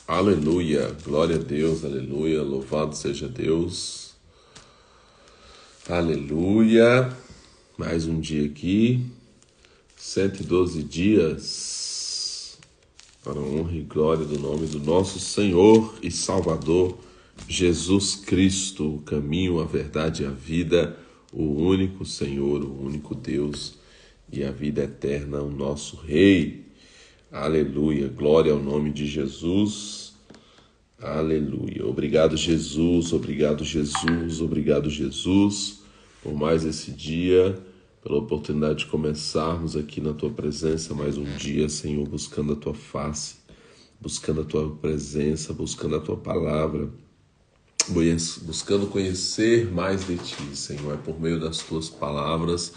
Aleluia, glória a Deus, aleluia, louvado seja Deus, aleluia, mais um dia aqui, 112 dias, para a honra e glória do nome do nosso Senhor e Salvador, Jesus Cristo, o caminho, a verdade e a vida, o único Senhor, o único Deus e a vida eterna, o nosso Rei. Aleluia, glória ao nome de Jesus, aleluia. Obrigado, Jesus, obrigado, Jesus, obrigado, Jesus, por mais esse dia, pela oportunidade de começarmos aqui na Tua presença mais um dia, Senhor, buscando a Tua face, buscando a Tua presença, buscando a Tua palavra, buscando conhecer mais de Ti, Senhor. É por meio das Tuas palavras,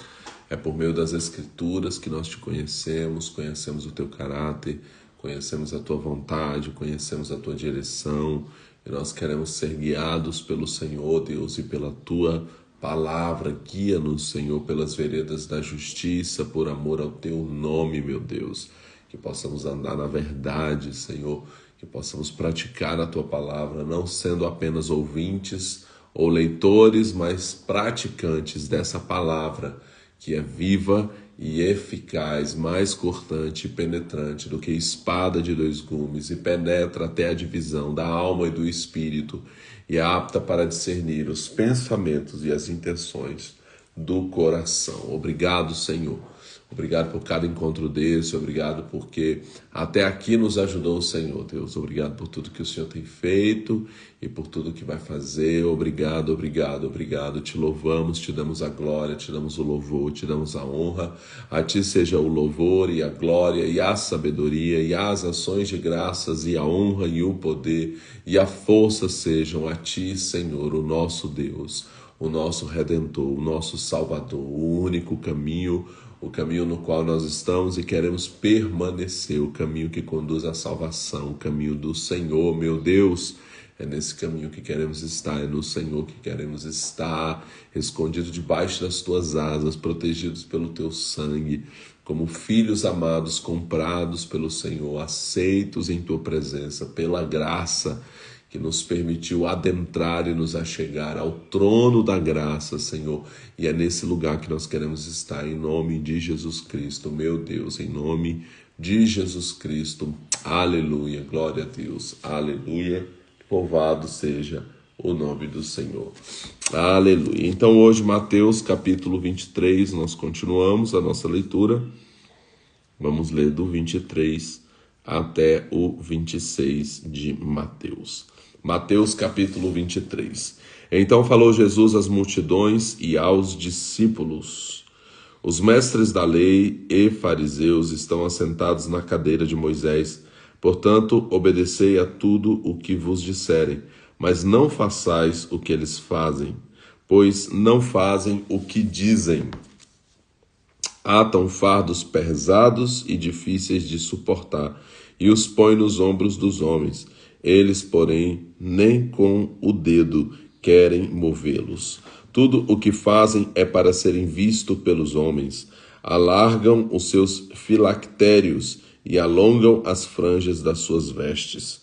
é por meio das Escrituras que nós Te conhecemos, conhecemos o Teu caráter, conhecemos a Tua vontade, conhecemos a Tua direção, e nós queremos ser guiados pelo Senhor, Deus, e pela Tua palavra. Guia-nos, Senhor, pelas veredas da justiça, por amor ao Teu nome, meu Deus. Que possamos andar na verdade, Senhor, que possamos praticar a Tua palavra, não sendo apenas ouvintes ou leitores, mas praticantes dessa palavra, que é viva e eficaz, mais cortante e penetrante do que espada de dois gumes, e penetra até a divisão da alma e do espírito, e é apta para discernir os pensamentos e as intenções do coração. Obrigado, Senhor. Obrigado por cada encontro desse, obrigado porque até aqui nos ajudou o Senhor, Deus. Obrigado por tudo que o Senhor tem feito e por tudo que vai fazer. Obrigado, obrigado, obrigado. Te louvamos, te damos a glória, te damos o louvor, te damos a honra. A Ti seja o louvor e a glória e a sabedoria e as ações de graças e a honra e o poder e a força sejam a Ti, Senhor, o nosso Deus, o nosso Redentor, o nosso Salvador, o único caminho, o caminho no qual nós estamos e queremos permanecer, o caminho que conduz à salvação, o caminho do Senhor, meu Deus. É nesse caminho que queremos estar, é no Senhor que queremos estar, escondido debaixo das Tuas asas, protegidos pelo Teu sangue, como filhos amados, comprados pelo Senhor, aceitos em Tua presença, pela graça que nos permitiu adentrar e nos achegar ao trono da graça, Senhor. E é nesse lugar que nós queremos estar, em nome de Jesus Cristo, meu Deus, em nome de Jesus Cristo. Aleluia, glória a Deus, aleluia, louvado seja o nome do Senhor. Aleluia. Então hoje, Mateus capítulo 23, nós continuamos a nossa leitura. Vamos ler do 23 até o 26 de Mateus. Mateus capítulo 23. Então falou Jesus às multidões e aos discípulos: os mestres da lei e fariseus estão assentados na cadeira de Moisés. Portanto, obedecei a tudo o que vos disserem, mas não façais o que eles fazem, pois não fazem o que dizem. Atam fardos pesados e difíceis de suportar, e os põem nos ombros dos homens. Eles, porém, nem com o dedo querem movê-los. Tudo o que fazem é para serem vistos pelos homens. Alargam os seus filactérios e alongam as franjas das suas vestes.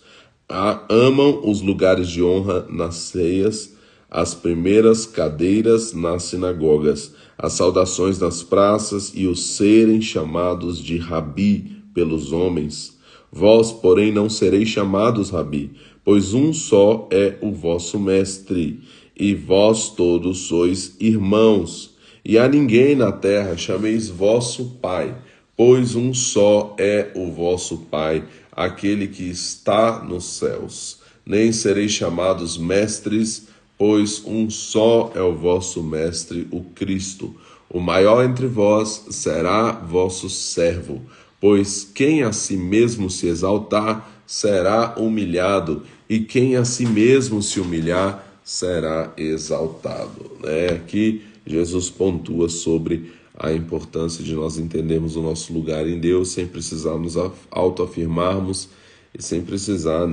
Amam os lugares de honra nas ceias, as primeiras cadeiras nas sinagogas, as saudações nas praças e os serem chamados de Rabi pelos homens. Vós, porém, não sereis chamados Rabi, pois um só é o vosso mestre, e vós todos sois irmãos. E a ninguém na terra chameis vosso Pai, pois um só é o vosso Pai, aquele que está nos céus. Nem sereis chamados mestres, pois um só é o vosso mestre, o Cristo. O maior entre vós será vosso servo. Pois quem a si mesmo se exaltar será humilhado, e quem a si mesmo se humilhar será exaltado. Aqui Jesus pontua sobre a importância de nós entendermos o nosso lugar em Deus, sem precisar nos autoafirmarmos e sem precisar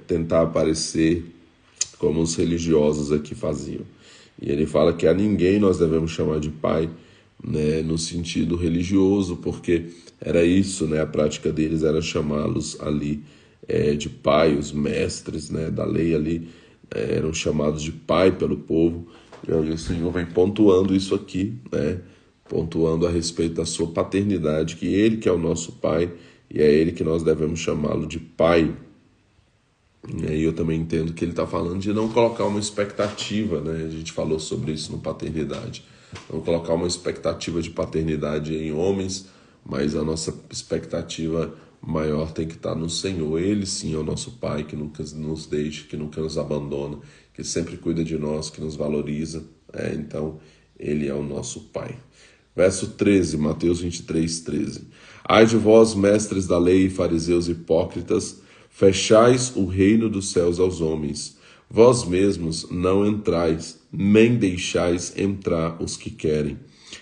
tentar aparecer como os religiosos aqui faziam. E ele fala que a ninguém nós devemos chamar de pai, no sentido religioso, porque era isso, a prática deles era chamá-los ali de pai, os mestres, né, da lei ali eram chamados de pai pelo povo. E o Senhor vem pontuando isso aqui, né, pontuando a respeito da sua paternidade, que Ele que é o nosso pai e é Ele que nós devemos chamá-lo de pai. E aí eu também entendo que ele está falando de não colocar uma expectativa, né? A gente falou sobre isso no paternidade. Não colocar uma expectativa de paternidade em homens, mas a nossa expectativa maior tem que estar no Senhor. Ele sim é o nosso Pai, que nunca nos deixa, que nunca nos abandona, que sempre cuida de nós, que nos valoriza. Então, Ele é o nosso Pai. Verso 13, Mateus 23, 13. Ai de vós, mestres da lei, fariseus hipócritas, fechais o reino dos céus aos homens. Vós mesmos não entrais, nem deixais entrar os que querem.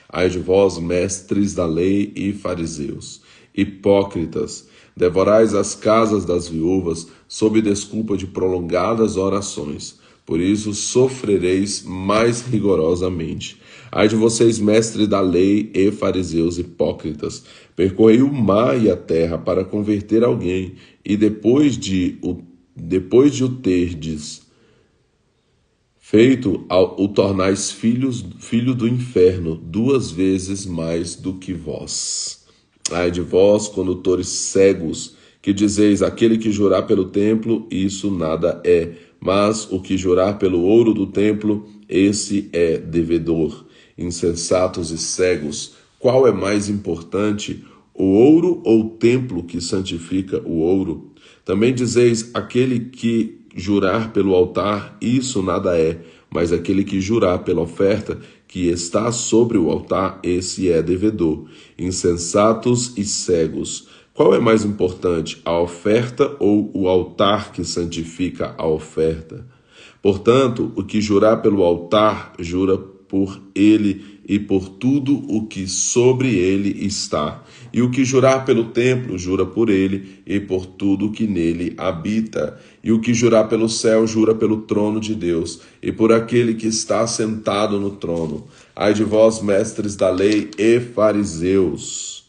Ai de vós, mestres da lei e fariseus, hipócritas, devorais as casas das viúvas sob desculpa de prolongadas orações. Por isso sofrereis mais rigorosamente. Ai de vocês, mestres da lei e fariseus hipócritas, percorrei o mar e a terra para converter alguém, e depois de o terdes feito, o tornais filho do inferno 2 vezes mais do que vós. Ai de vós, condutores cegos, que dizeis, aquele que jurar pelo templo, isso nada é, mas o que jurar pelo ouro do templo, esse é devedor. Insensatos e cegos, qual é mais importante, o ouro ou o templo que santifica o ouro? Também dizeis, aquele que jurar pelo altar, isso nada é, mas aquele que jurar pela oferta que está sobre o altar, esse é devedor. Insensatos e cegos, qual é mais importante, a oferta ou o altar que santifica a oferta? Portanto, o que jurar pelo altar, jura por ele e por tudo o que sobre ele está. E o que jurar pelo templo, jura por ele e por tudo o que nele habita. E o que jurar pelo céu, jura pelo trono de Deus e por aquele que está sentado no trono. Ai de vós, mestres da lei e fariseus,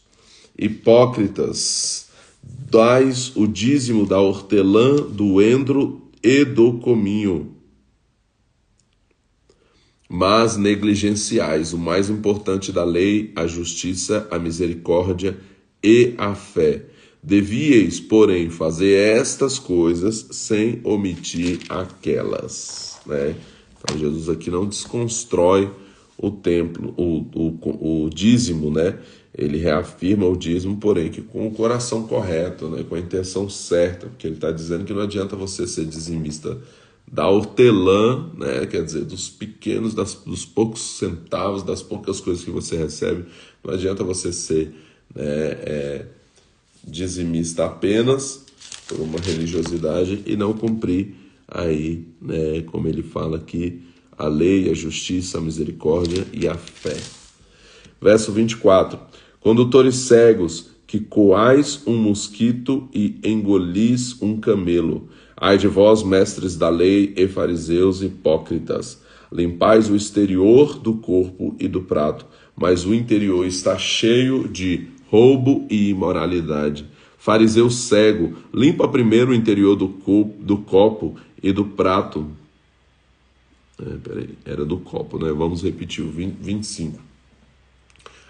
hipócritas, dais o dízimo da hortelã, do endro e do cominho, mas negligenciais o mais importante da lei, a justiça, a misericórdia e a fé. Devíeis, porém, fazer estas coisas sem omitir aquelas. Né? Então Jesus aqui não desconstrói o templo, o dízimo, né? Ele reafirma o dízimo, porém que com o coração correto, né? Com a intenção certa, porque ele está dizendo que não adianta você ser dizimista da hortelã, né? Quer dizer, dos pequenos, dos poucos centavos, das poucas coisas que você recebe. Não adianta você ser, né, dizimista apenas por uma religiosidade e não cumprir aí, né, como ele fala aqui, a lei, a justiça, a misericórdia e a fé. Verso 24. Condutores cegos, que coais um mosquito e engolis um camelo. Ai de vós, mestres da lei e fariseus hipócritas, limpais o exterior do corpo e do prato, mas o interior está cheio de roubo e imoralidade. Fariseu cego, limpa primeiro o interior do copo e do prato. Era do copo, né? Vamos repetir o 25.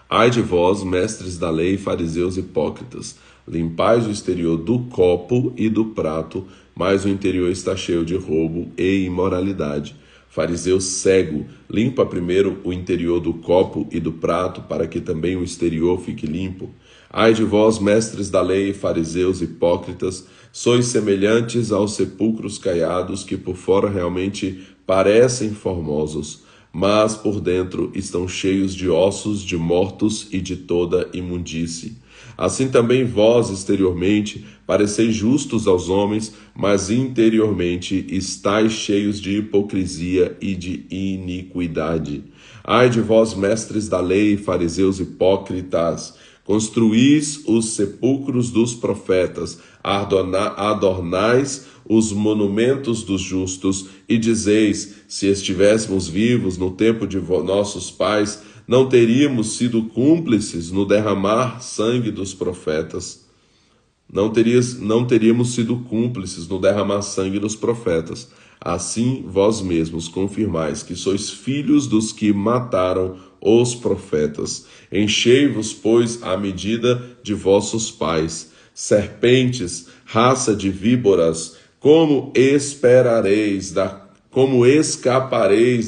Ai de vós, mestres da lei, fariseus hipócritas, limpais o exterior do copo e do prato, mas o interior está cheio de roubo e imoralidade. Fariseu cego, limpa primeiro o interior do copo e do prato, para que também o exterior fique limpo. Ai de vós, mestres da lei, fariseus hipócritas, sois semelhantes aos sepulcros caiados, que por fora realmente parecem formosos, mas por dentro estão cheios de ossos de mortos e de toda imundície. Assim também vós, exteriormente, pareceis justos aos homens, mas interiormente estáis cheios de hipocrisia e de iniquidade. Ai de vós, mestres da lei, fariseus hipócritas, construís os sepulcros dos profetas, adornais os monumentos dos justos, e dizeis, se estivéssemos vivos no tempo de nossos pais, não teríamos sido cúmplices no derramar sangue dos profetas. não teríamos sido cúmplices no derramar sangue dos profetas. Assim vós mesmos confirmais que sois filhos dos que mataram os profetas. Enchei-vos, pois, à medida de vossos pais. Serpentes, raça de víboras, como escapareis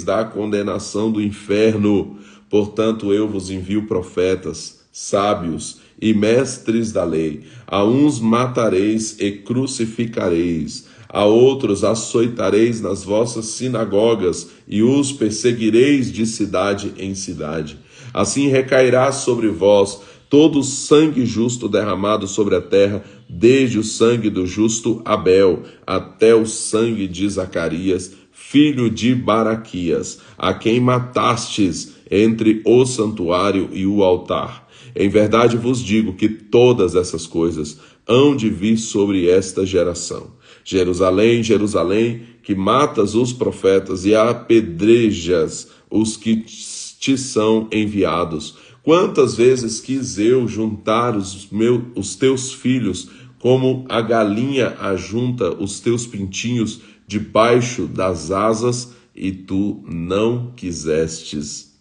da condenação do inferno? Portanto, eu vos envio profetas, sábios e mestres da lei. A uns matareis e crucificareis, a outros açoitareis nas vossas sinagogas e os perseguireis de cidade em cidade. Assim recairá sobre vós todo o sangue justo derramado sobre a terra, desde o sangue do justo Abel até o sangue de Zacarias, filho de Baraquias, a quem matastes entre o santuário e o altar. Em verdade vos digo que todas essas coisas hão de vir sobre esta geração. Jerusalém, Jerusalém, que matas os profetas e apedrejas os que te são enviados. Quantas vezes quis eu juntar os teus filhos, como a galinha ajunta os teus pintinhos debaixo das asas, e tu não quisestes.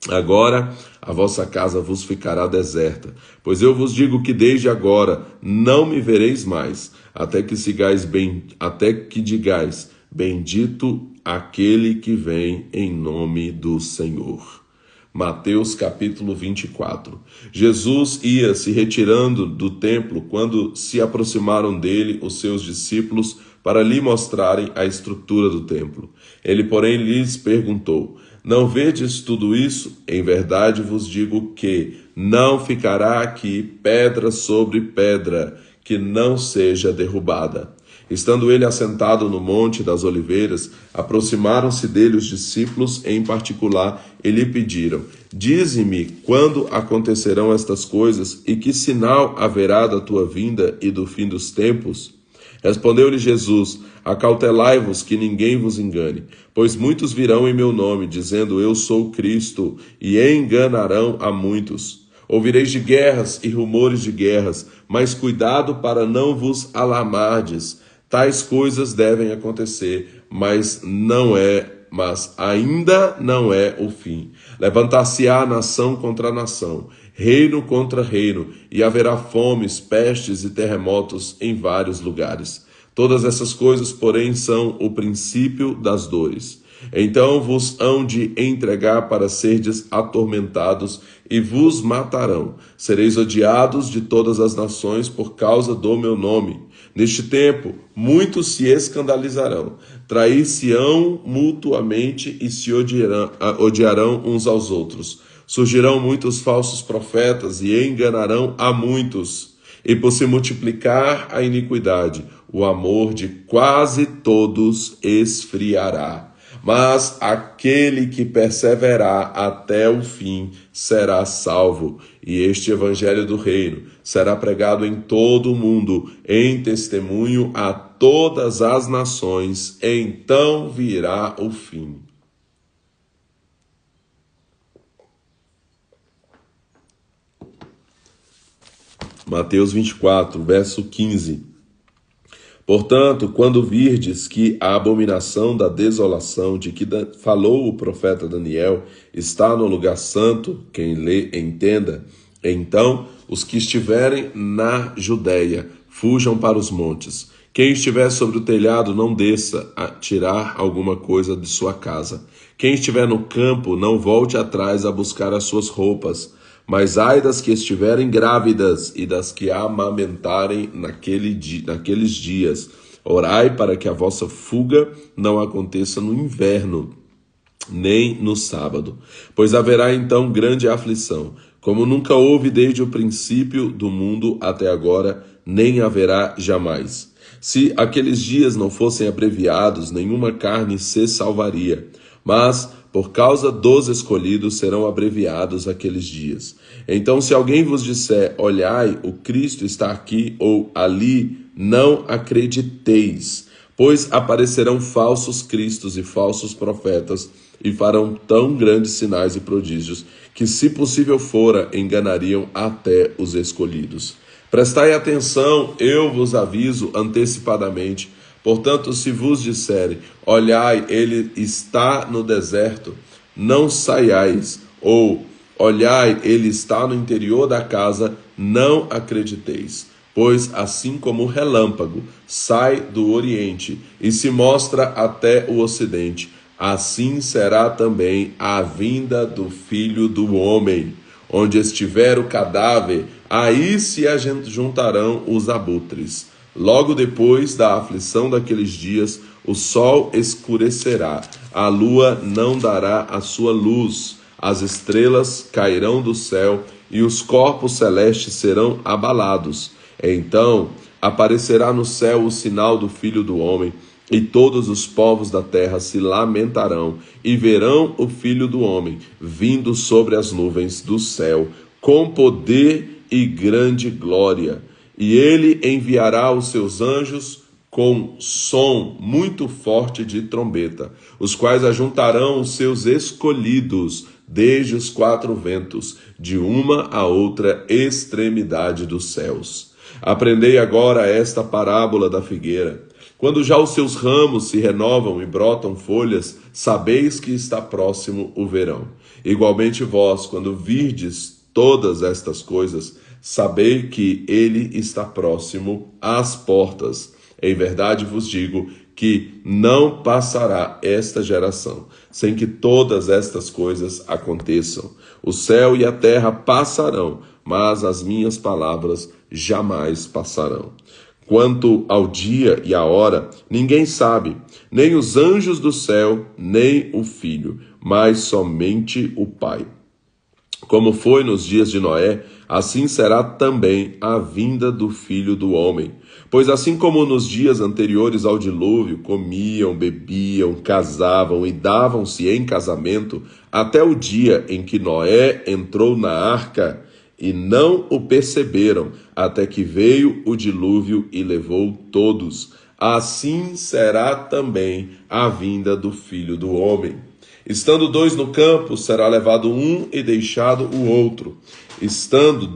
Agora a vossa casa vos ficará deserta, pois eu vos digo que desde agora não me vereis mais, até que digais, bendito aquele que vem em nome do Senhor. Mateus capítulo 24. Jesus ia se retirando do templo quando se aproximaram dele os seus discípulos para lhe mostrarem a estrutura do templo. Ele, porém, lhes perguntou: não vedes tudo isso? Em verdade vos digo que não ficará aqui pedra sobre pedra que não seja derrubada. Estando ele assentado no Monte das Oliveiras, aproximaram-se dele os discípulos em particular e lhe pediram: dize-me quando acontecerão estas coisas e que sinal haverá da tua vinda e do fim dos tempos? Respondeu-lhe Jesus: acautelai-vos que ninguém vos engane, pois muitos virão em meu nome, dizendo eu sou o Cristo, e enganarão a muitos. Ouvireis de guerras e rumores de guerras, mas cuidado para não vos alarmardes. Tais coisas devem acontecer, mas ainda não é o fim. Levantar-se-á nação contra nação, reino contra reino, e haverá fomes, pestes e terremotos em vários lugares. Todas essas coisas, porém, são o princípio das dores. Então vos hão de entregar para serdes atormentados e vos matarão. Sereis odiados de todas as nações por causa do meu nome. Neste tempo, muitos se escandalizarão, trair-se-ão mutuamente e se odiarão uns aos outros. Surgirão muitos falsos profetas e enganarão a muitos. E por se multiplicar a iniquidade, o amor de quase todos esfriará. Mas aquele que perseverar até o fim será salvo. E este evangelho do reino será pregado em todo o mundo, em testemunho a todas as nações. Então virá o fim. Mateus 24, verso 15. Portanto, quando virdes que a abominação da desolação de que falou o profeta Daniel está no lugar santo, quem lê entenda, então os que estiverem na Judéia fujam para os montes. Quem estiver sobre o telhado não desça a tirar alguma coisa de sua casa. Quem estiver no campo não volte atrás a buscar as suas roupas. Mas ai das que estiverem grávidas e das que amamentarem naqueles dias. Orai para que a vossa fuga não aconteça no inverno, nem no sábado. Pois haverá então grande aflição, como nunca houve desde o princípio do mundo até agora, nem haverá jamais. Se aqueles dias não fossem abreviados, nenhuma carne se salvaria. Mas por causa dos escolhidos serão abreviados aqueles dias. Então, se alguém vos disser, olhai, o Cristo está aqui ou ali, não acrediteis, pois aparecerão falsos cristos e falsos profetas e farão tão grandes sinais e prodígios que, se possível fora, enganariam até os escolhidos. Prestai atenção, eu vos aviso antecipadamente. Portanto, se vos disserem, olhai, ele está no deserto, não saiais, ou olhai, ele está no interior da casa, não acrediteis. Pois assim como o relâmpago sai do oriente e se mostra até o ocidente, assim será também a vinda do Filho do Homem. Onde estiver o cadáver, aí se juntarão os abutres. Logo depois da aflição daqueles dias, o sol escurecerá, a lua não dará a sua luz, as estrelas cairão do céu e os corpos celestes serão abalados. Então aparecerá no céu o sinal do Filho do Homem, e todos os povos da terra se lamentarão e verão o Filho do Homem vindo sobre as nuvens do céu, com poder e grande glória. E ele enviará os seus anjos com som muito forte de trombeta, os quais ajuntarão os seus escolhidos desde os quatro ventos, de uma a outra extremidade dos céus. Aprendei agora esta parábola da figueira. Quando já os seus ramos se renovam e brotam folhas, sabeis que está próximo o verão. Igualmente vós, quando virdes todas estas coisas, sabei que ele está próximo às portas. Em verdade vos digo que não passará esta geração sem que todas estas coisas aconteçam. O céu e a terra passarão, mas as minhas palavras jamais passarão. Quanto ao dia e à hora, ninguém sabe, nem os anjos do céu, nem o Filho, mas somente o Pai. Como foi nos dias de Noé, assim será também a vinda do Filho do Homem. Pois assim como nos dias anteriores ao dilúvio, comiam, bebiam, casavam e davam-se em casamento, até o dia em que Noé entrou na arca, e não o perceberam, até que veio o dilúvio e levou todos. Assim será também a vinda do Filho do Homem. Estando dois no campo, será levado um e deixado o outro. Estando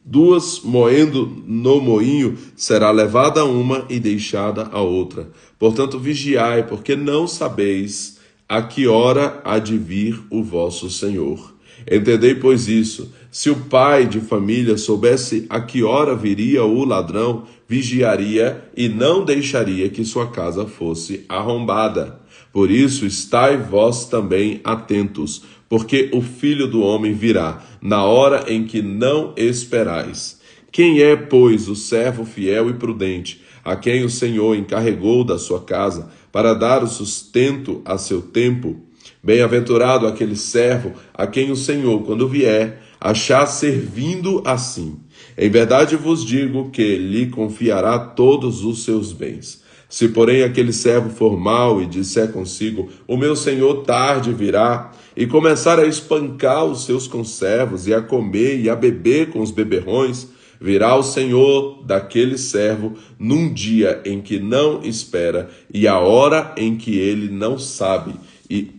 duas moendo no moinho, será levada uma e deixada a outra. Portanto, vigiai, porque não sabeis a que hora há de vir o vosso Senhor. Entendei, pois, isso. Se o pai de família soubesse a que hora viria o ladrão, vigiaria e não deixaria que sua casa fosse arrombada. Por isso, estai vós também atentos, porque o Filho do Homem virá na hora em que não esperais. Quem é, pois, o servo fiel e prudente, a quem o Senhor encarregou da sua casa, para dar o sustento a seu tempo? Bem-aventurado aquele servo a quem o Senhor, quando vier, achar servindo assim. Em verdade vos digo que lhe confiará todos os seus bens. Se, porém, aquele servo for mau e disser consigo, o meu senhor tarde virá, e começar a espancar os seus conservos, e a comer e a beber com os beberrões, virá o senhor daquele servo num dia em que não espera, e a hora em que ele não sabe, e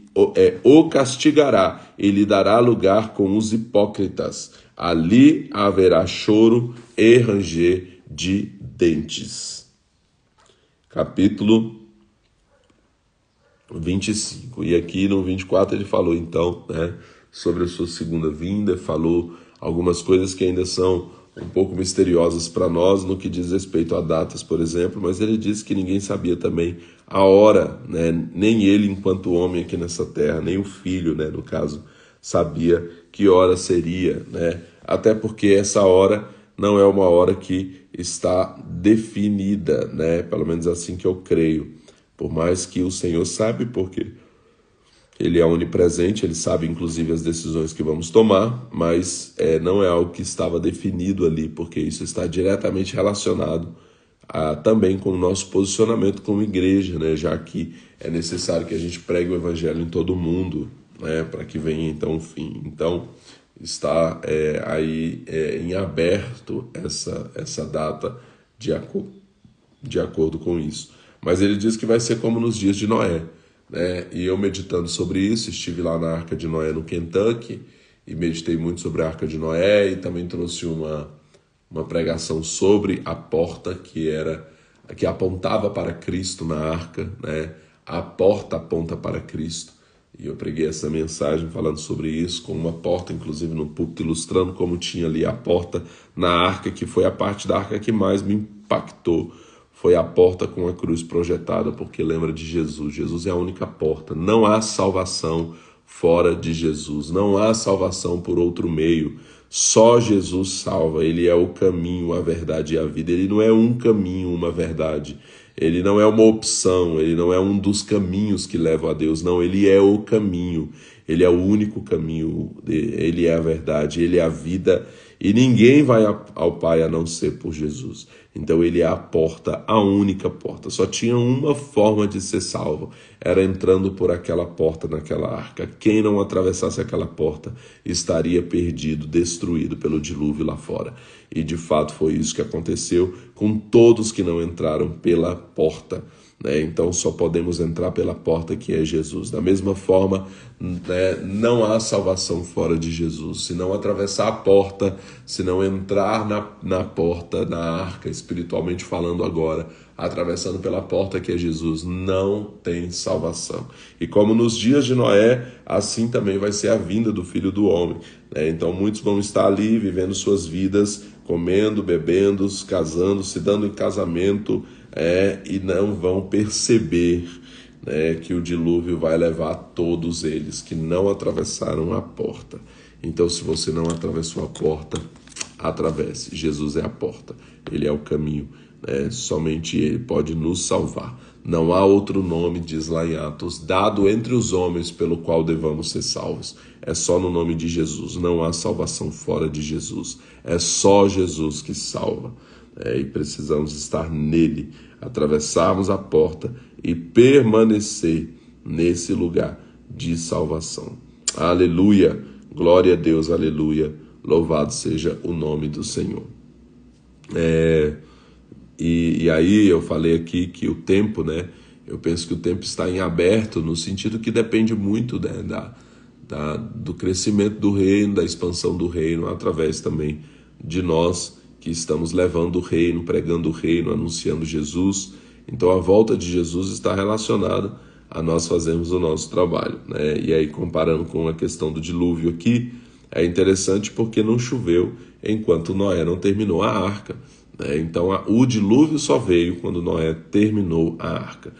o castigará e lhe dará lugar com os hipócritas. Ali haverá choro e ranger de dentes. Capítulo 25. E aqui no 24 ele falou então, sobre a sua segunda vinda, falou algumas coisas que ainda são um pouco misteriosas para nós no que diz respeito a datas, por exemplo, mas ele disse que ninguém sabia também a hora, nem ele enquanto homem aqui nessa terra, nem o filho, no caso, sabia que hora seria, até porque essa hora não é uma hora que está definida, pelo menos assim que eu creio, por mais que o Senhor sabe, porque Ele é onipresente, Ele sabe inclusive as decisões que vamos tomar, mas não é algo que estava definido ali, porque isso está diretamente relacionado também com o nosso posicionamento como igreja, já que é necessário que a gente pregue o evangelho em todo o mundo, para que venha então o fim. Então está aí em aberto essa data de acordo com isso. Mas ele diz que vai ser como nos dias de Noé. E eu meditando sobre isso, estive lá na Arca de Noé no Kentucky e meditei muito sobre a Arca de Noé e também trouxe uma uma pregação sobre a porta que apontava para Cristo na arca, né? A porta aponta para Cristo. E eu preguei essa mensagem falando sobre isso, com uma porta, inclusive no púlpito, ilustrando como tinha ali a porta na arca, que foi a parte da arca que mais me impactou. Foi a porta com a cruz projetada, porque lembra de Jesus. Jesus é a única porta. Não há salvação fora de Jesus. Não há salvação por outro meio. Só Jesus salva. Ele é o caminho, a verdade e a vida. Ele não é um caminho, uma verdade. Ele não é uma opção. Ele não é um dos caminhos que levam a Deus. Não, ele é o caminho. Ele é o único caminho. Ele é a verdade. Ele é a vida. E ninguém vai ao Pai a não ser por Jesus. Então ele é a porta, a única porta. Só tinha uma forma de ser salvo. Era entrando por aquela porta naquela arca. Quem não atravessasse aquela porta estaria perdido, destruído pelo dilúvio lá fora. E de fato foi isso que aconteceu com todos que não entraram pela porta. Então só podemos entrar pela porta que é Jesus. Da mesma forma, não há salvação fora de Jesus. Se não atravessar a porta, se não entrar na porta, na arca, espiritualmente falando agora, atravessando pela porta que é Jesus, não tem salvação. E como nos dias de Noé, assim também vai ser a vinda do Filho do Homem. Então muitos vão estar ali vivendo suas vidas, comendo, bebendo, casando, se dando em casamento, e não vão perceber que o dilúvio vai levar todos eles que não atravessaram a porta. Então, se você não atravessou a porta, atravesse. Jesus é a porta, ele é o caminho, somente ele pode nos salvar. Não há outro nome, diz lá em Atos, dado entre os homens pelo qual devamos ser salvos. É só no nome de Jesus, não há salvação fora de Jesus. É só Jesus que salva. E precisamos estar nele, atravessarmos a porta e permanecer nesse lugar de salvação. Aleluia, glória a Deus, aleluia, louvado seja o nome do Senhor. E aí eu falei aqui que o tempo, eu penso que o tempo está em aberto, no sentido que depende muito do crescimento do reino, da expansão do reino, através também de nós, que estamos levando o reino, pregando o reino, anunciando Jesus. Então a volta de Jesus está relacionada a nós fazermos o nosso trabalho. E aí, comparando com a questão do dilúvio aqui, é interessante porque não choveu enquanto Noé não terminou a arca. Então o dilúvio só veio quando Noé terminou a arca.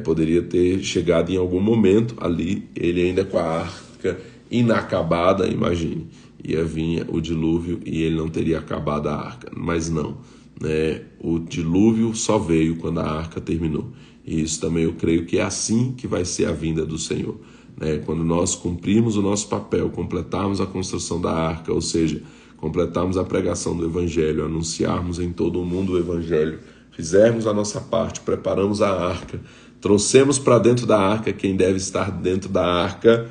Poderia ter chegado em algum momento ali, ele ainda com a arca inacabada, imagine. Ia vir o dilúvio e ele não teria acabado a arca, mas não, o dilúvio só veio quando a arca terminou, e isso também eu creio que é assim que vai ser a vinda do Senhor, quando nós cumprirmos o nosso papel, completarmos a construção da arca, ou seja, completarmos a pregação do Evangelho, anunciarmos em todo o mundo o Evangelho, fizermos a nossa parte, preparamos a arca, trouxemos para dentro da arca quem deve estar dentro da arca,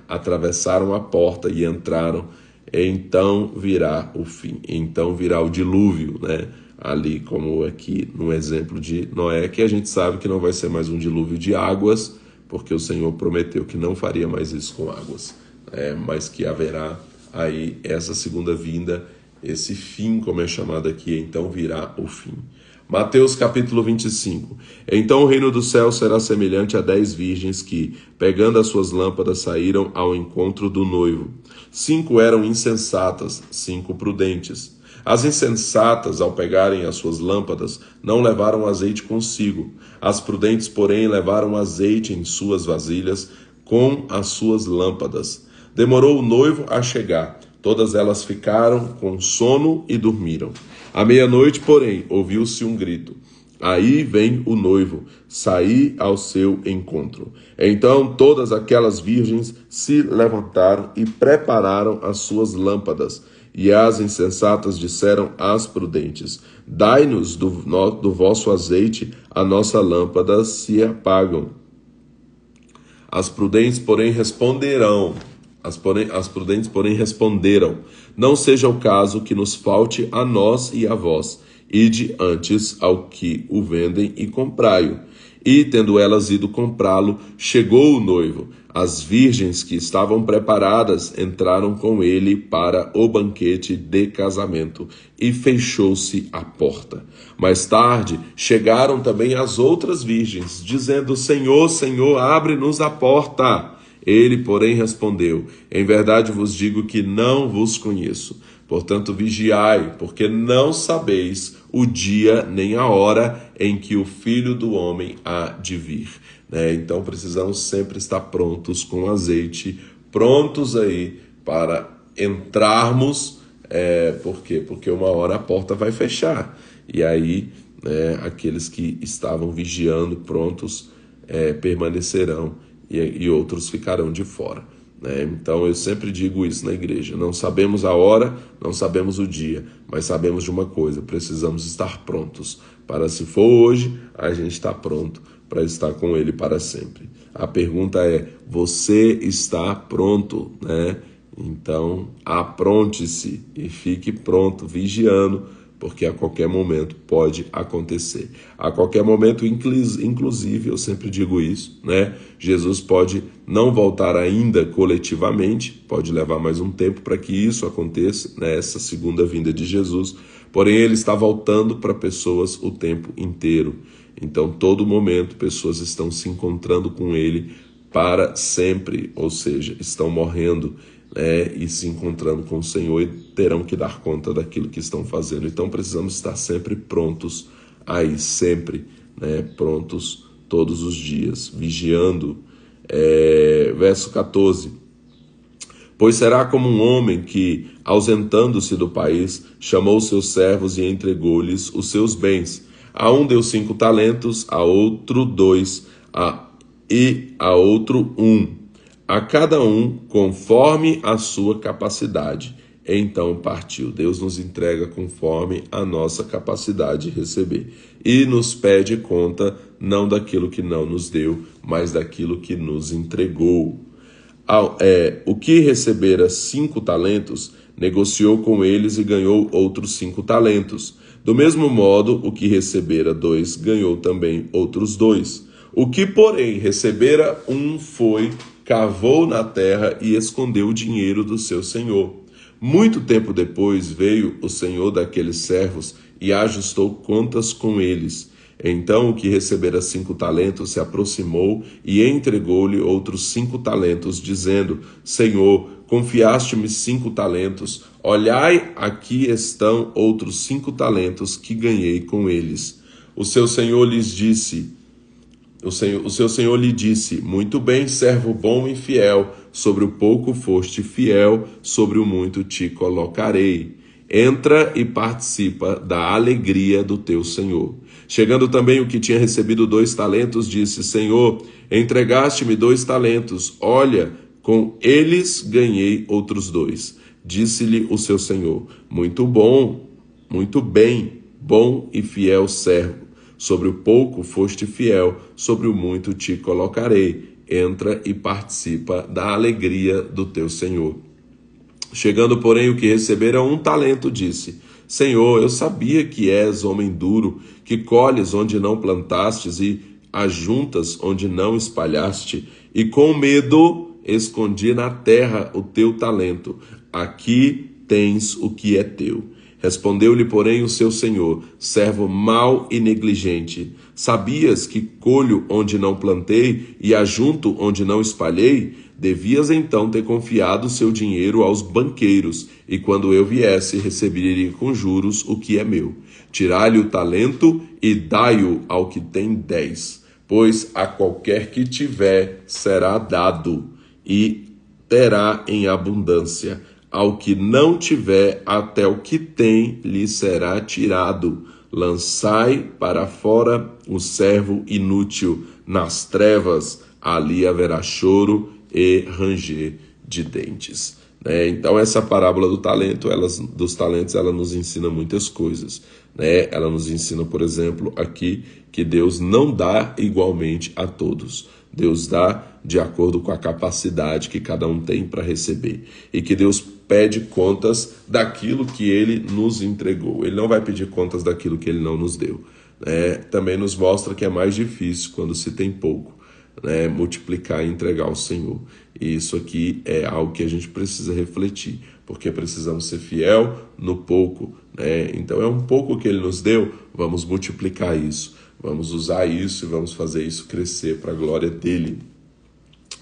atravessaram a porta e entraram, então virá o fim, então virá o dilúvio, ali como aqui no exemplo de Noé, que a gente sabe que não vai ser mais um dilúvio de águas, porque o Senhor prometeu que não faria mais isso com águas, mas que haverá aí essa segunda vinda, esse fim, como é chamado aqui, então virá o fim. Mateus capítulo 25. Então o reino do céu será semelhante a 10 virgens que, pegando as suas lâmpadas, saíram ao encontro do noivo. 5 eram insensatas, 5 prudentes. As insensatas, ao pegarem as suas lâmpadas, não levaram azeite consigo. As prudentes, porém, levaram azeite em suas vasilhas com as suas lâmpadas. Demorou o noivo a chegar. Todas elas ficaram com sono e dormiram. À meia-noite, porém, ouviu-se um grito. Aí vem o noivo, saí ao seu encontro. Então todas aquelas virgens se levantaram e prepararam as suas lâmpadas. E as insensatas disseram às prudentes: dai-nos do vosso azeite, a nossa lâmpada se apagam. As prudentes, porém, responderam: não seja o caso que nos falte a nós e a vós. Ide antes ao que o vendem e comprai-o. E, tendo elas ido comprá-lo, chegou o noivo. As virgens que estavam preparadas entraram com ele para o banquete de casamento, e fechou-se a porta. Mais tarde, chegaram também as outras virgens, dizendo: Senhor, Senhor, abre-nos a porta. Ele, porém, respondeu: Em verdade vos digo que não vos conheço. Portanto, vigiai, porque não sabeis o dia nem a hora em que o Filho do Homem há de vir. Então, precisamos sempre estar prontos com azeite, prontos aí para entrarmos. Por quê? Porque uma hora a porta vai fechar. E aí, aqueles que estavam vigiando, prontos, permanecerão e outros ficarão de fora. Então eu sempre digo isso na igreja: não sabemos a hora, não sabemos o dia, mas sabemos de uma coisa: precisamos estar prontos para, se for hoje, a gente está pronto para estar com ele para sempre. A pergunta é: você está pronto? Então apronte-se e fique pronto, vigiando, porque a qualquer momento pode acontecer. A qualquer momento, inclusive, eu sempre digo isso, Jesus pode não voltar ainda coletivamente, pode levar mais um tempo para que isso aconteça, essa segunda vinda de Jesus, porém ele está voltando para pessoas o tempo inteiro. Então, todo momento, pessoas estão se encontrando com ele para sempre, ou seja, estão morrendo, e se encontrando com o Senhor, e terão que dar conta daquilo que estão fazendo. Então precisamos estar sempre prontos aí, sempre, prontos todos os dias, vigiando. Verso 14: Pois será como um homem que, ausentando-se do país, chamou seus servos e entregou-lhes os seus bens. A um deu 5 talentos, a outro 2, e a outro 1. A cada um conforme a sua capacidade. Então partiu. Deus nos entrega conforme a nossa capacidade de receber. E nos pede conta não daquilo que não nos deu, mas daquilo que nos entregou. O que recebera 5 talentos, negociou com eles e ganhou outros 5 talentos. Do mesmo modo, o que recebera 2, ganhou também outros 2. O que, porém, recebera 1 foi, cavou na terra e escondeu o dinheiro do seu senhor. Muito tempo depois veio o senhor daqueles servos e ajustou contas com eles. Então o que recebera 5 talentos se aproximou e entregou-lhe outros 5 talentos, dizendo: Senhor, confiaste-me 5 talentos, olhai, aqui estão outros 5 talentos que ganhei com eles. O seu senhor lhe disse: Muito bem, servo bom e fiel, sobre o pouco foste fiel, sobre o muito te colocarei. Entra e participa da alegria do teu senhor. Chegando também o que tinha recebido 2 talentos, disse: Senhor, entregaste-me 2 talentos, olha, com eles ganhei outros 2. Disse-lhe o seu senhor: Muito bom, muito bem, bom e fiel servo. Sobre o pouco foste fiel, sobre o muito te colocarei. Entra e participa da alegria do teu senhor. Chegando, porém, o que recebera 1 talento, disse: Senhor, eu sabia que és homem duro, que colhes onde não plantastes e ajuntas onde não espalhaste, e com medo escondi na terra o teu talento. Aqui tens o que é teu. Respondeu-lhe, porém, o seu senhor: servo mau e negligente, sabias que colho onde não plantei e ajunto onde não espalhei? Devias então ter confiado o seu dinheiro aos banqueiros, e quando eu viesse, receberia com juros o que é meu. Tirai-lhe o talento e dai-o ao que tem 10, pois a qualquer que tiver será dado, e terá em abundância. Ao que não tiver, até o que tem lhe será tirado. Lançai para fora o servo inútil nas trevas, ali haverá choro e ranger de dentes. Então essa parábola dos talentos, ela nos ensina muitas coisas. Ela nos ensina, por exemplo, aqui que Deus não dá igualmente a todos. Deus dá de acordo com a capacidade que cada um tem para receber. E que Deus pede contas daquilo que Ele nos entregou. Ele não vai pedir contas daquilo que Ele não nos deu. também nos mostra que é mais difícil quando se tem pouco, multiplicar e entregar ao Senhor. E isso aqui é algo que a gente precisa refletir, porque precisamos ser fiel no pouco, Então é um pouco que Ele nos deu, vamos multiplicar isso, vamos usar isso e vamos fazer isso crescer para a glória dEle.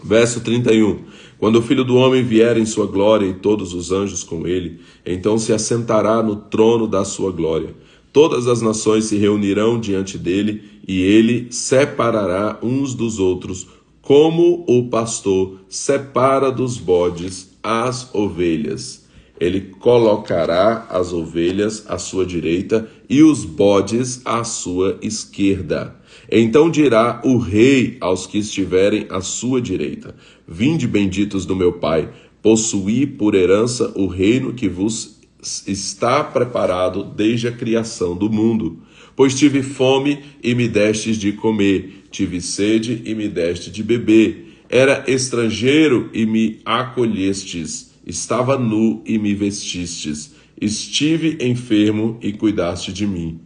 Verso 31, quando o Filho do Homem vier em sua glória e todos os anjos com ele, então se assentará no trono da sua glória. Todas as nações se reunirão diante dele e ele separará uns dos outros, como o pastor separa dos bodes as ovelhas. Ele colocará as ovelhas à sua direita e os bodes à sua esquerda. Então dirá o rei aos que estiverem à sua direita: vinde, benditos do meu Pai, possuí por herança o reino que vos está preparado desde a criação do mundo. Pois tive fome e me destes de comer, tive sede e me deste de beber, era estrangeiro e me acolhestes, estava nu e me vestistes, estive enfermo e cuidaste de mim,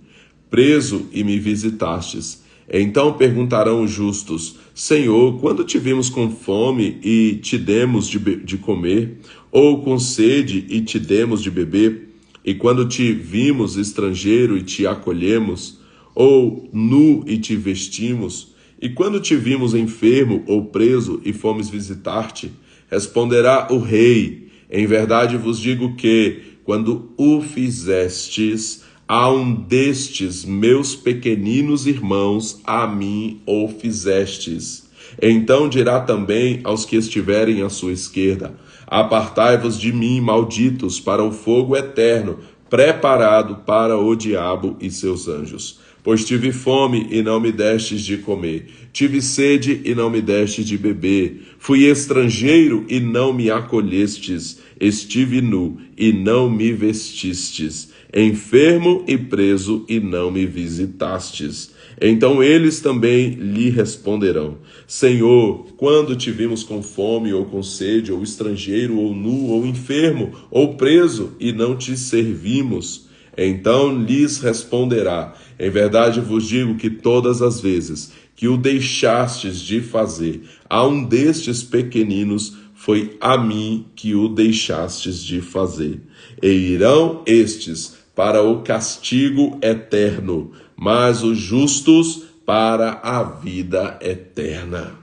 preso e me visitastes. Então perguntarão os justos: Senhor, quando te vimos com fome e te demos de comer, ou com sede e te demos de beber? E quando te vimos estrangeiro e te acolhemos, ou nu e te vestimos? E quando te vimos enfermo ou preso e fomos visitar-te? Responderá o rei: em verdade vos digo que, quando o fizestes a um destes meus pequeninos irmãos, a mim o fizestes. Então dirá também aos que estiverem à sua esquerda: apartai-vos de mim, malditos, para o fogo eterno, preparado para o diabo e seus anjos. Pois tive fome e não me destes de comer, tive sede e não me destes de beber, fui estrangeiro e não me acolhestes, estive nu e não me vestistes, enfermo e preso e não me visitastes. Então eles também lhe responderão: Senhor, quando te vimos com fome ou com sede, ou estrangeiro, ou nu, ou enfermo, ou preso, e não te servimos? Então lhes responderá: em verdade vos digo que todas as vezes que o deixastes de fazer a um destes pequeninos, foi a mim que o deixastes de fazer. E irão estes para o castigo eterno, mas os justos para a vida eterna.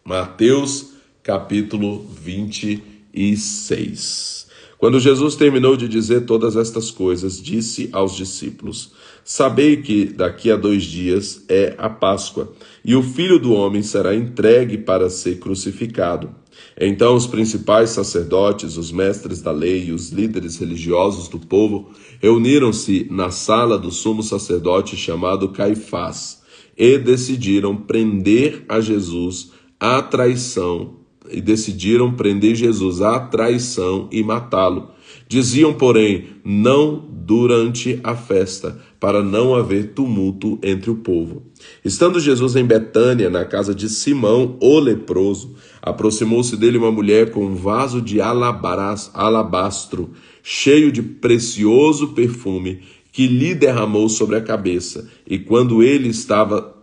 Mateus capítulo 26. Quando Jesus terminou de dizer todas estas coisas, disse aos discípulos: sabei que daqui a 2 dias é a Páscoa, e o Filho do Homem será entregue para ser crucificado. Então os principais sacerdotes, os mestres da lei e os líderes religiosos do povo reuniram-se na sala do sumo sacerdote chamado Caifás e decidiram prender Jesus à traição e matá-lo. Diziam, porém, não durante a festa, para não haver tumulto entre o povo. Estando Jesus em Betânia, na casa de Simão, o leproso, aproximou-se dele uma mulher com um vaso de alabastro, cheio de precioso perfume, que lhe derramou sobre a cabeça, quando ele estava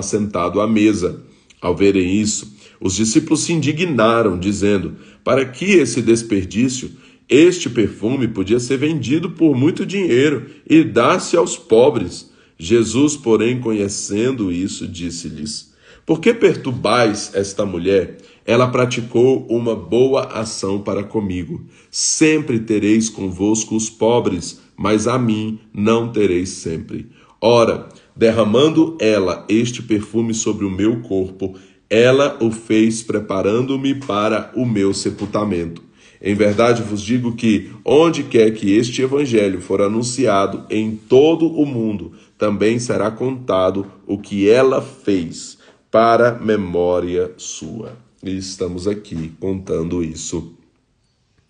sentado à mesa. Ao verem isso, os discípulos se indignaram, dizendo: para que esse desperdício? Este perfume podia ser vendido por muito dinheiro e dar-se aos pobres. Jesus, porém, conhecendo isso, disse-lhes: por que perturbais esta mulher? Ela praticou uma boa ação para comigo. Sempre tereis convosco os pobres, mas a mim não tereis sempre. Ora, derramando ela este perfume sobre o meu corpo, ela o fez preparando-me para o meu sepultamento. Em verdade vos digo que, onde quer que este evangelho for anunciado em todo o mundo, também será contado o que ela fez, para memória sua. E estamos aqui contando isso,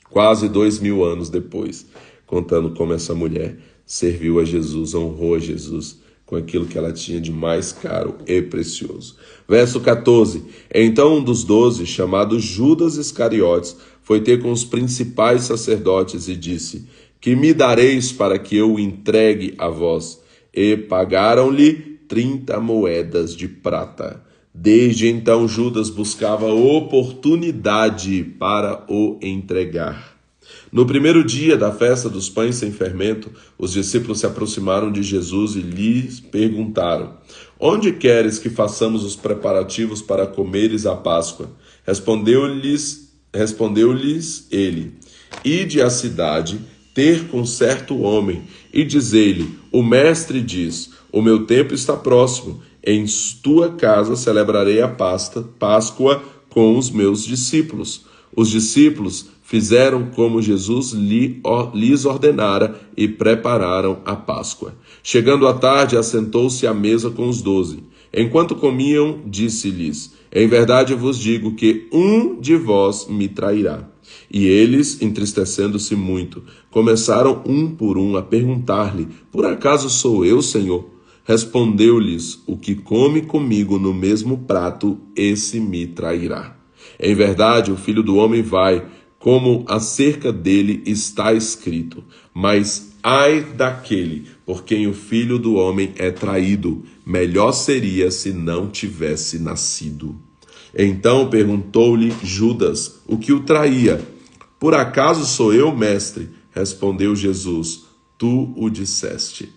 quase 2000 anos depois, contando como essa mulher serviu a Jesus, honrou a Jesus com aquilo que ela tinha de mais caro e precioso. Verso 14. Então um dos 12, chamado Judas Iscariotes, foi ter com os principais sacerdotes e disse: Que me dareis para que eu o entregue a vós? E pagaram-lhe 30 moedas de prata. Desde então Judas buscava oportunidade para o entregar. No primeiro dia da festa dos pães sem fermento, os discípulos se aproximaram de Jesus e lhes perguntaram: Onde queres que façamos os preparativos para comeres a Páscoa? Respondeu-lhes ele: Ide à cidade, ter com certo homem, e diz-lhe: O mestre diz: O meu tempo está próximo. Em tua casa celebrarei a Páscoa com os meus discípulos. Os discípulos fizeram como Jesus lhes ordenara e prepararam a Páscoa. Chegando à tarde, assentou-se à mesa com os 12. Enquanto comiam, disse-lhes: Em verdade vos digo que um de vós me trairá. E eles, entristecendo-se muito, começaram um por um a perguntar-lhe: Por acaso sou eu, Senhor? Respondeu-lhes: O que come comigo no mesmo prato, esse me trairá. Em verdade, o Filho do Homem vai, como acerca dele está escrito. Mas ai daquele por quem o Filho do Homem é traído. Melhor seria se não tivesse nascido. Então perguntou-lhe Judas, o que o traía. Por acaso sou eu, mestre? Respondeu Jesus: Tu o disseste.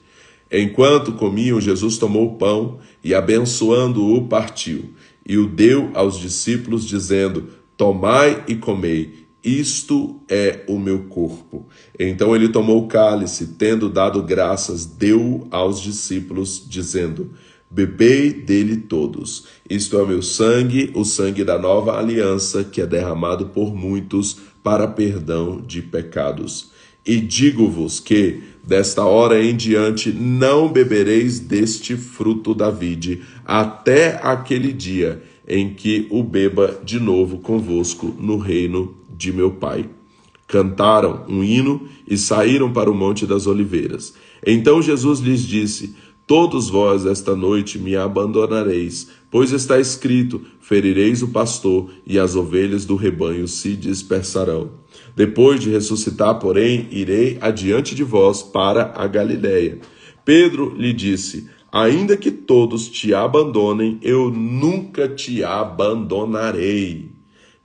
Enquanto comiam, Jesus tomou o pão e, abençoando-o, partiu, e o deu aos discípulos, dizendo: Tomai e comei, isto é o meu corpo. Então ele tomou o cálice, tendo dado graças, deu-o aos discípulos, dizendo: Bebei dele todos, isto é o meu sangue, o sangue da nova aliança, que é derramado por muitos para perdão de pecados. E digo-vos que, desta hora em diante, não bebereis deste fruto da vide, até aquele dia em que o beba de novo convosco no reino de meu Pai. Cantaram um hino e saíram para o Monte das Oliveiras. Então Jesus lhes disse: Todos vós esta noite me abandonareis, pois está escrito: ferireis o pastor e as ovelhas do rebanho se dispersarão. Depois de ressuscitar, porém, irei adiante de vós para a Galiléia. Pedro lhe disse: Ainda que todos te abandonem, eu nunca te abandonarei.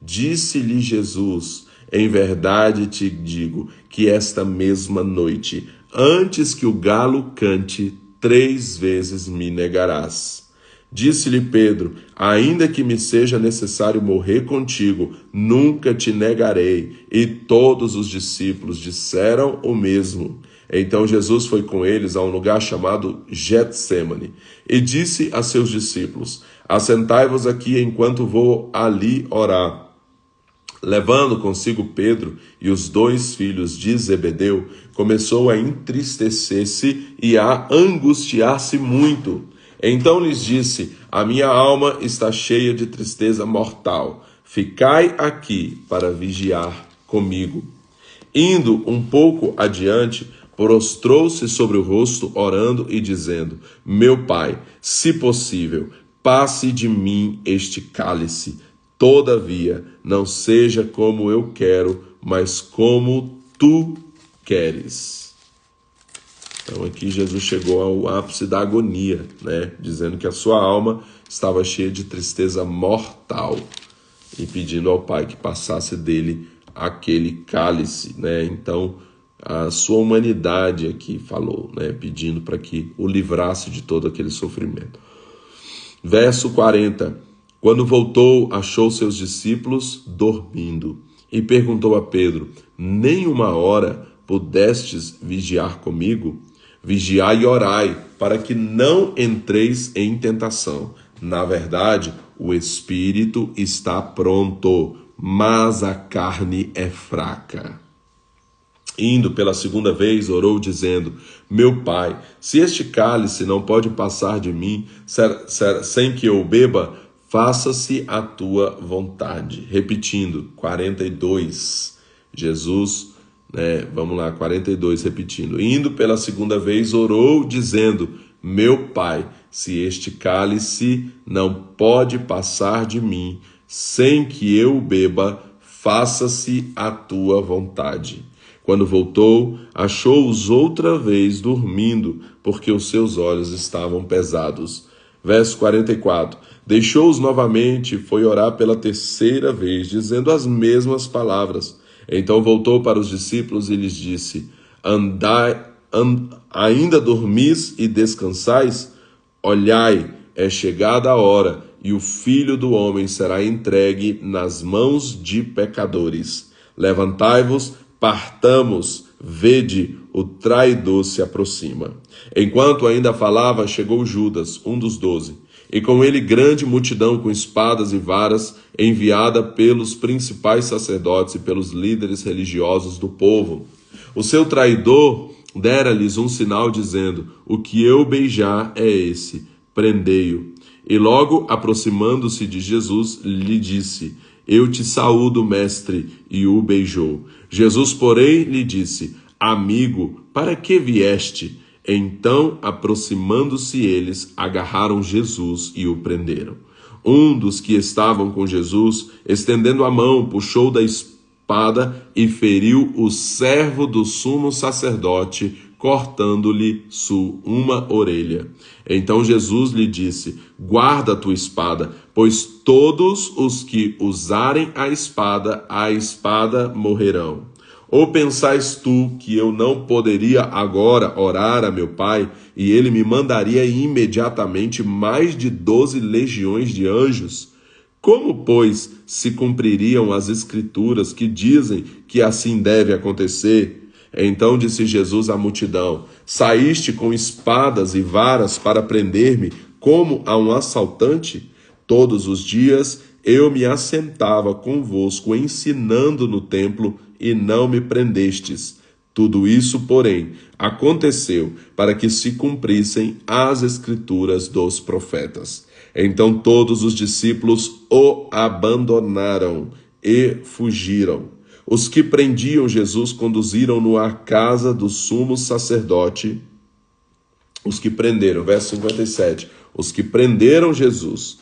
Disse-lhe Jesus: Em verdade te digo que esta mesma noite, antes que o galo cante, 3 vezes me negarás. Disse-lhe Pedro: Ainda que me seja necessário morrer contigo, nunca te negarei. E todos os discípulos disseram o mesmo. Então Jesus foi com eles a um lugar chamado Getsêmani e disse a seus discípulos: Assentai-vos aqui enquanto vou ali orar. Levando consigo Pedro e os 2 filhos de Zebedeu, começou a entristecer-se e a angustiar-se muito. Então lhes disse: A minha alma está cheia de tristeza mortal. Ficai aqui para vigiar comigo. Indo um pouco adiante, prostrou-se sobre o rosto, orando e dizendo: Meu Pai, se possível, passe de mim este cálice. Todavia, não seja como eu quero, mas como tu queres. Então aqui Jesus chegou ao ápice da agonia, né? Dizendo que a sua alma estava cheia de tristeza mortal e pedindo ao Pai que passasse dele aquele cálice, né? Então a sua humanidade aqui falou, né? Pedindo para que o livrasse de todo aquele sofrimento. Verso 40. Quando voltou, achou seus discípulos dormindo e perguntou a Pedro: Nem uma hora pudestes vigiar comigo? Vigiai e orai, para que não entreis em tentação. Na verdade, o espírito está pronto, mas a carne é fraca. Indo pela 2ª vez, orou dizendo: Meu Pai, se este cálice não pode passar de mim sem que eu beba, faça-se a tua vontade. Repetindo, 42, Jesus, vamos lá, 42, repetindo. Indo pela 2ª vez, orou dizendo: Meu Pai, se este cálice não pode passar de mim, sem que eu beba, faça-se a tua vontade. Quando voltou, achou-os outra vez dormindo, porque os seus olhos estavam pesados. Verso 44. Deixou-os novamente e foi orar pela terceira vez, dizendo as mesmas palavras. Então voltou para os discípulos e lhes disse: ainda dormis e descansais? Olhai, é chegada a hora, e o Filho do Homem será entregue nas mãos de pecadores. Levantai-vos, partamos, vede, o traidor se aproxima. Enquanto ainda falava, chegou Judas, um dos 12, e com ele grande multidão com espadas e varas, enviada pelos principais sacerdotes e pelos líderes religiosos do povo. O seu traidor dera-lhes um sinal, dizendo: o que eu beijar é esse, prendei-o. E logo, aproximando-se de Jesus, lhe disse: eu te saúdo, mestre, e o beijou. Jesus, porém, lhe disse: amigo, para que vieste? Então, aproximando-se eles, agarraram Jesus e o prenderam. Um dos que estavam com Jesus, estendendo a mão, puxou da espada e feriu o servo do sumo sacerdote, cortando-lhe uma orelha. Então Jesus lhe disse: guarda a tua espada, pois todos os que usarem a espada morrerão. Ou pensais tu que eu não poderia agora orar a meu Pai, e ele me mandaria imediatamente mais de 12 legiões de anjos? Como, pois, se cumpririam as Escrituras que dizem que assim deve acontecer? Então disse Jesus à multidão: saíste com espadas e varas para prender-me como a um assaltante? Todos os dias eu me assentava convosco ensinando no templo e não me prendestes. Tudo isso, porém, aconteceu para que se cumprissem as Escrituras dos profetas. Então todos os discípulos o abandonaram e fugiram. Os que prendiam Jesus conduziram-no à casa do sumo sacerdote. Os que prenderam, verso 57, os que prenderam Jesus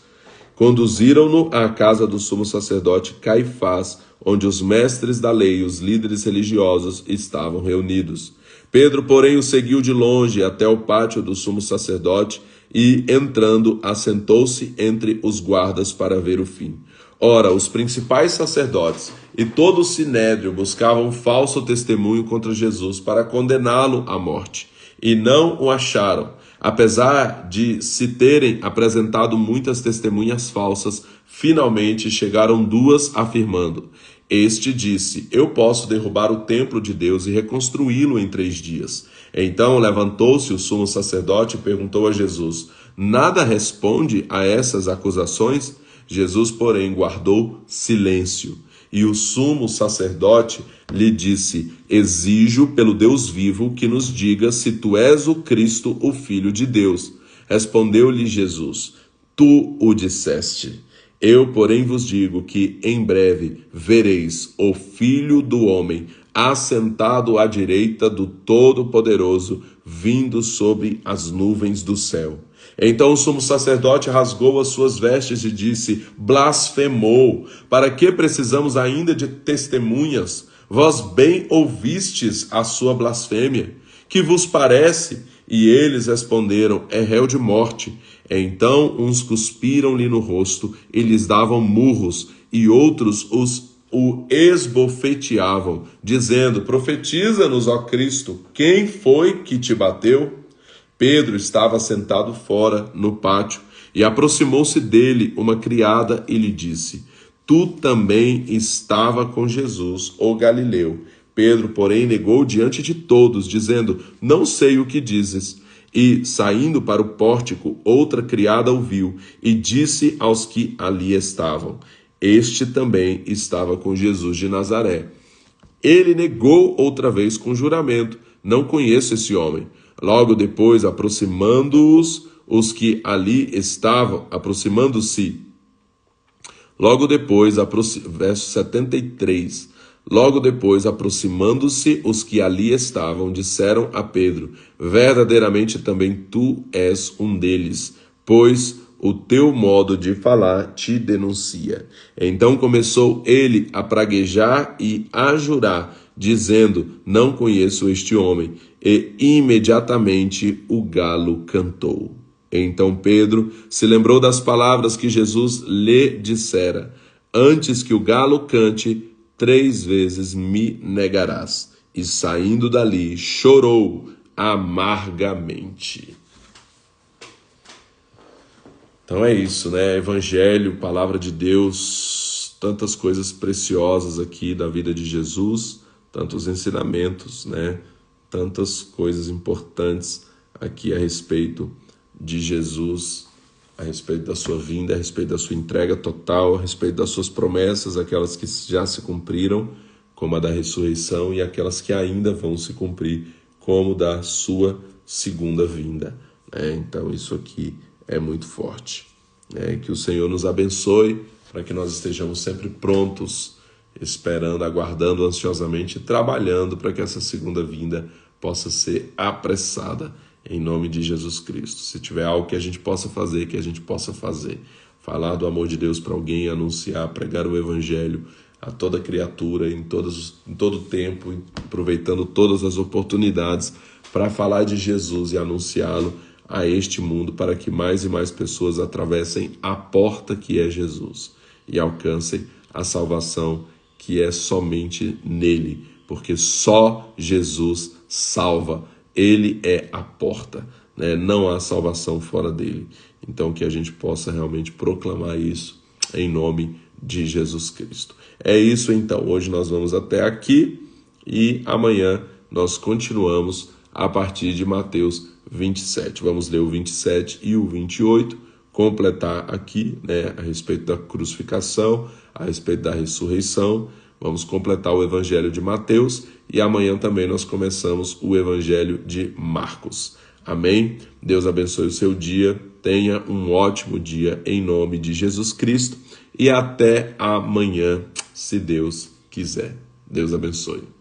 conduziram-no à casa do sumo sacerdote Caifás, onde os mestres da lei e os líderes religiosos estavam reunidos. Pedro, porém, o seguiu de longe até o pátio do sumo sacerdote e, entrando, assentou-se entre os guardas para ver o fim. Ora, os principais sacerdotes e todo o sinédrio buscavam falso testemunho contra Jesus para condená-lo à morte, e não o acharam. Apesar de se terem apresentado muitas testemunhas falsas, finalmente chegaram duas afirmando: este disse: eu posso derrubar o templo de Deus e reconstruí-lo em 3 dias. Então levantou-se o sumo sacerdote e perguntou a Jesus: nada responde a essas acusações? Jesus, porém, guardou silêncio. E o sumo sacerdote lhe disse: exijo pelo Deus vivo que nos diga se tu és o Cristo, o Filho de Deus. Respondeu-lhe Jesus: tu o disseste. Eu, porém, vos digo que em breve vereis o Filho do Homem assentado à direita do Todo-Poderoso, vindo sobre as nuvens do céu. Então o sumo sacerdote rasgou as suas vestes e disse: blasfemou! Para que precisamos ainda de testemunhas? Vós bem ouvistes a sua blasfêmia. Que vos parece? E eles responderam: é réu de morte. Então uns cuspiram-lhe no rosto e lhes davam murros, e outros o esbofeteavam, dizendo: profetiza-nos, ó Cristo, quem foi que te bateu? Pedro estava sentado fora, no pátio, e aproximou-se dele uma criada e lhe disse: tu também estava com Jesus, o Galileu. Pedro, porém, negou diante de todos, dizendo: não sei o que dizes. E, saindo para o pórtico, outra criada o viu e disse aos que ali estavam: este também estava com Jesus de Nazaré. Ele negou outra vez com juramento: não conheço esse homem. Logo depois, aproximando-se, verso 73, logo depois, aproximando-se os que ali estavam, disseram a Pedro: verdadeiramente também tu és um deles, pois o teu modo de falar te denuncia. Então começou ele a praguejar e a jurar dizendo: não conheço este homem. E imediatamente o galo cantou. Então Pedro se lembrou das palavras que Jesus lhe dissera: antes que o galo cante, 3 vezes me negarás. E saindo dali, chorou amargamente. Então é isso, né? Evangelho, palavra de Deus, tantas coisas preciosas aqui da vida de Jesus, tantos ensinamentos, né? Tantas coisas importantes aqui a respeito de Jesus, a respeito da sua vinda, a respeito da sua entrega total, a respeito das suas promessas, aquelas que já se cumpriram, como a da ressurreição, e aquelas que ainda vão se cumprir, como da sua segunda vinda, né? Então isso aqui é muito forte. Que o Senhor nos abençoe para que nós estejamos sempre prontos, esperando, aguardando ansiosamente, trabalhando para que essa segunda vinda possa ser apressada em nome de Jesus Cristo. Se tiver algo que a gente possa fazer, que a gente possa fazer. Falar do amor de Deus para alguém, anunciar, pregar o Evangelho a toda criatura, em todo tempo, aproveitando todas as oportunidades para falar de Jesus e anunciá-lo a este mundo, para que mais e mais pessoas atravessem a porta que é Jesus e alcancem a salvação que é somente nele, porque só Jesus salva, ele é a porta, né? Não há salvação fora dele. Então que a gente possa realmente proclamar isso em nome de Jesus Cristo. É isso então, hoje nós vamos até aqui e amanhã nós continuamos a partir de Mateus 27. Vamos ler o 27 e o 28, completar aqui, né, a respeito da crucificação, a respeito da ressurreição. Vamos completar o Evangelho de Mateus e amanhã também nós começamos o Evangelho de Marcos. Amém? Deus abençoe o seu dia, tenha um ótimo dia em nome de Jesus Cristo e até amanhã, se Deus quiser. Deus abençoe.